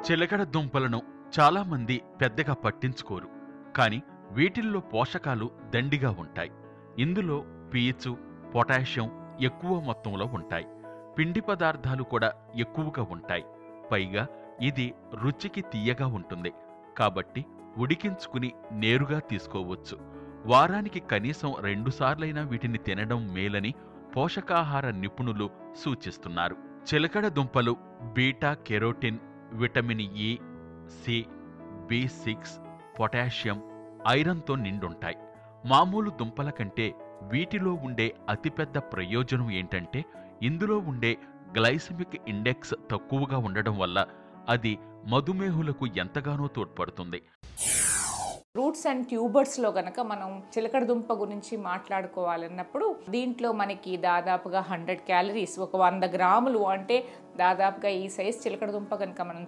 చిలకడ దుంపలను చాలామంది పెద్దగా పట్టించుకోరు, కాని వీటిల్లో పోషకాలు దండిగా ఉంటాయి. ఇందులో పీచు, పొటాషియం ఎక్కువ మొత్తంలో ఉంటాయి. పిండి పదార్థాలు కూడా ఎక్కువగా ఉంటాయి. పైగా ఇది రుచికి తియ్యగా ఉంటుంది. కాబట్టి ఉడికించుకుని నేరుగా తీసుకోవచ్చు. వారానికి కనీసం 2 సార్లైనా వీటిని తినడం మేలని పోషకాహార నిపుణులు సూచిస్తున్నారు. చిలకడ దుంపలు beta carotene, vitamin E, C, బి6, పొటాషియం, ఐరన్తో నిండుంటాయి. మామూలు దుంపల కంటే వీటిలో ఉండే అతిపెద్ద ప్రయోజనం ఏంటంటే ఇందులో ఉండే గ్లైసెమిక్ ఇండెక్స్ తక్కువగా ఉండడం వల్ల అది మధుమేహులకు ఎంతగానో తోడ్పడుతుంది. రూట్స్ అండ్ ట్యూబర్స్లో గనక మనం చిలకడ దుంప గురించి మాట్లాడుకోవాలన్నప్పుడు దీంట్లో మనకి దాదాపుగా 100 క్యాలరీస్, ఒక 100 గ్రాములు అంటే దాదాపుగా ఈ సైజ్ చిలకడ దుంప కనుక మనం